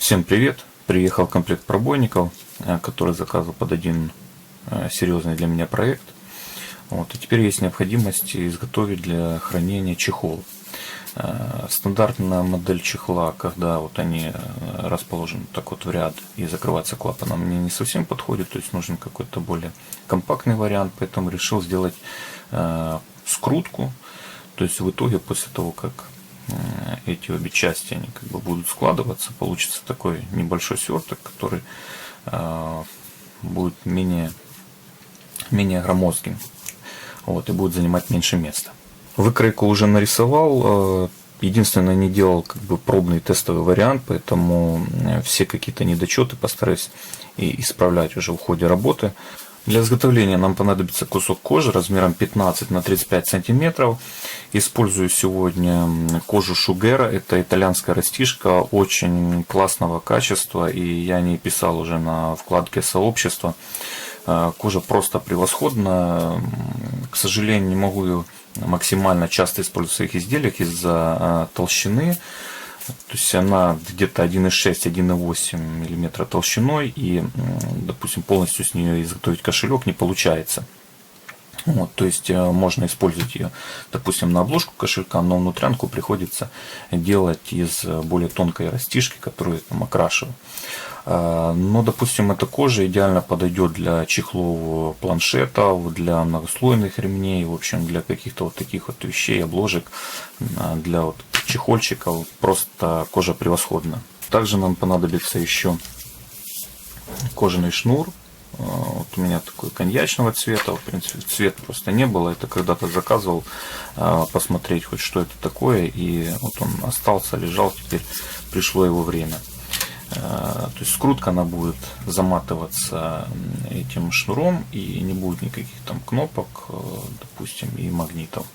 Всем привет! Приехал комплект пробойников, который заказывал под один серьезный для меня проект. И теперь есть необходимость изготовить для хранения чехол. Стандартная модель чехла, когда они расположены так в ряд и закрываются клапаном, мне не совсем подходит, то есть нужен какой-то более компактный вариант, поэтому решил сделать скрутку. То есть в итоге, после того, как эти обе части они будут складываться, получится такой небольшой сверток, который будет менее громоздким, и будет занимать меньше места. Выкройку уже нарисовал. Единственное, не делал пробный тестовый вариант, поэтому все какие-то недочеты постараюсь исправлять уже в ходе работы. Для изготовления нам понадобится кусок кожи размером 15 на 35 сантиметров. Использую сегодня кожу Шугера. Это итальянская растишка очень классного качества, и я о ней писал уже на вкладке сообщества. Кожа просто превосходная. К сожалению, не могу ее максимально часто использовать в своих изделиях из-за толщины. То есть она где-то 1,6-1,8 мм толщиной, и, допустим, полностью с нее изготовить кошелек не получается. То есть можно использовать ее, допустим, на обложку кошелька, но внутрянку приходится делать из более тонкой растишки, которую я окрашиваю. Но, допустим, эта кожа идеально подойдет для чехлов планшетов, для многослойных ремней, в общем, для каких-то таких вещей, обложек, для чехольчиков. Просто кожа превосходна. Также нам понадобится еще кожаный шнур. У меня такой коньячного цвета, в принципе, цвет просто не было. Это когда-то заказывал посмотреть хоть что это такое, и он остался, лежал, теперь пришло его время. То есть скрутка она будет заматываться этим шнуром, и не будет никаких там кнопок, допустим, и магнитов.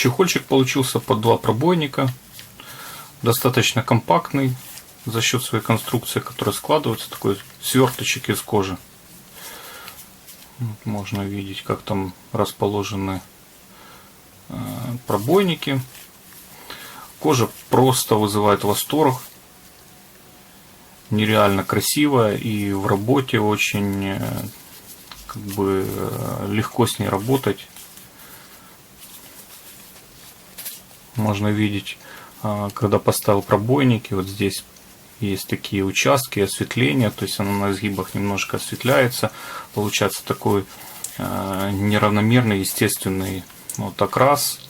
Чехольчик получился под 2 пробойника. Достаточно компактный за счет своей конструкции, которая складывается. Такой сверточек из кожи. Вот можно видеть, как там расположены пробойники. Кожа просто вызывает восторг. Нереально красивая, и в работе очень как бы легко с ней работать. Можно видеть, когда поставил пробойники, вот здесь есть такие участки осветления, то есть она на изгибах немножко осветляется, получается такой неравномерный, естественный вот окрас.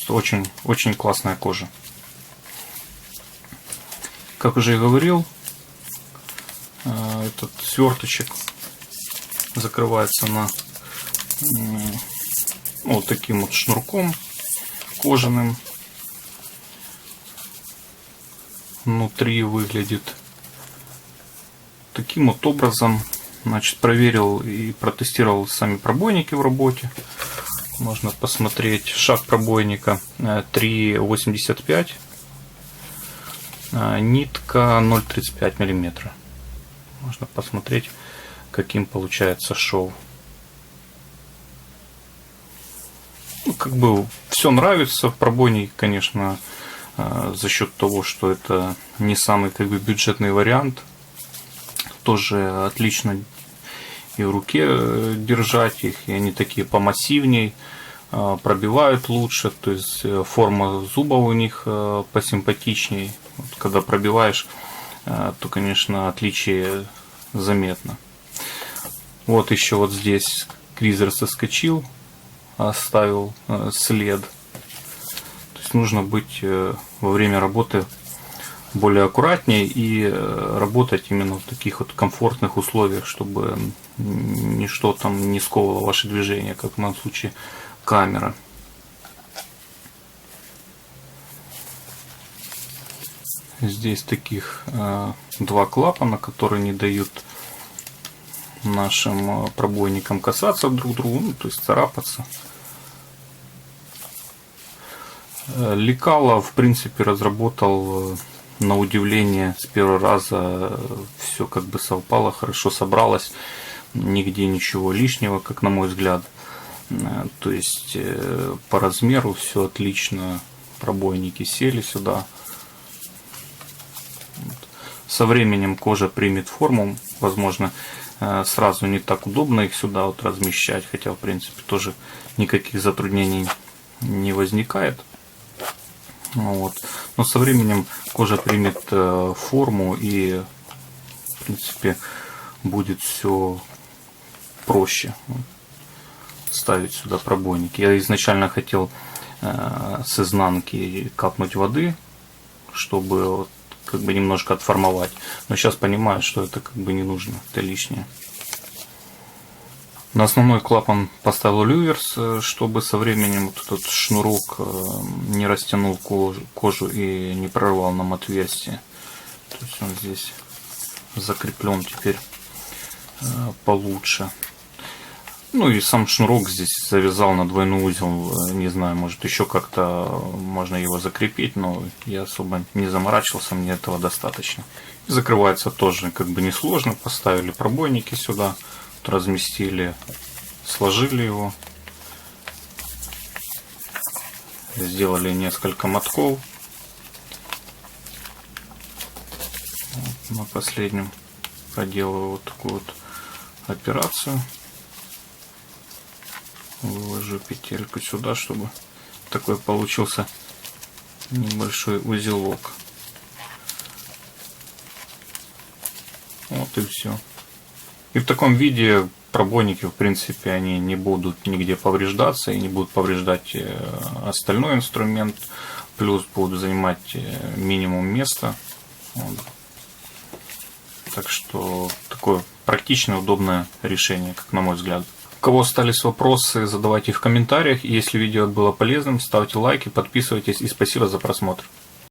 Очень, очень классная кожа. Как уже и говорил, этот сверточек закрывается на вот таким вот шнурком кожаным. Внутри выглядит таким вот образом. Значит, проверил и протестировал сами пробойники в работе. Можно посмотреть шаг пробойника 3,85, нитка 0,35 мм. Можно посмотреть, каким получается шов. Ну, как бы все нравится. Пробойник, конечно, за счет того, что это не самый как бы бюджетный вариант, тоже отлично и в руке держать их, и они такие помассивней, пробивают лучше, то есть форма зубов у них посимпатичней. Вот, когда пробиваешь, то, конечно, отличие заметно. Вот еще вот здесь кризер соскочил, оставил след. То есть нужно быть во время работы более аккуратнее и работать именно в таких вот комфортных условиях, чтобы ничто там не сковывало ваши движения, как в моем случае камера. Здесь таких 2 клапана, которые не дают нашим пробойникам касаться друг другу, ну, то есть царапаться. Лекало, в принципе, разработал на удивление с первого раза. Все как бы совпало, хорошо собралось, нигде ничего лишнего, как на мой взгляд. То есть по размеру все отлично, пробойники сели сюда. Со временем кожа примет форму, возможно, сразу не так удобно их сюда вот размещать, хотя в принципе тоже никаких затруднений не возникает. Вот. Но со временем кожа примет форму, и в принципе будет все проще ставить сюда пробойники. Я изначально хотел с изнанки капнуть воды, чтобы вот как бы немножко отформовать, но сейчас понимаю, что это как бы не нужно, это лишнее. На основной клапан поставил люверс, чтобы со временем вот этот шнурок не растянул кожу и не прорвал нам отверстие. То есть он здесь закреплен теперь получше. Ну и сам шнурок здесь завязал на двойной узел. Не знаю, может еще как-то можно его закрепить, но я особо не заморачивался, мне этого достаточно. И закрывается тоже как бы несложно. Поставили пробойники сюда, разместили, сложили его, сделали несколько мотков. Вот на последнем проделаю вот такую вот операцию. Выложу петельку сюда, чтобы такой получился небольшой узелок. Вот и все. И в таком виде пробойники, в принципе, они не будут нигде повреждаться и не будут повреждать остальной инструмент. Плюс будут занимать минимум места. Вот. Так что такое практичное, удобное решение, как на мой взгляд. У кого остались вопросы, задавайте их в комментариях. И если видео было полезным, ставьте лайки, подписывайтесь и спасибо за просмотр.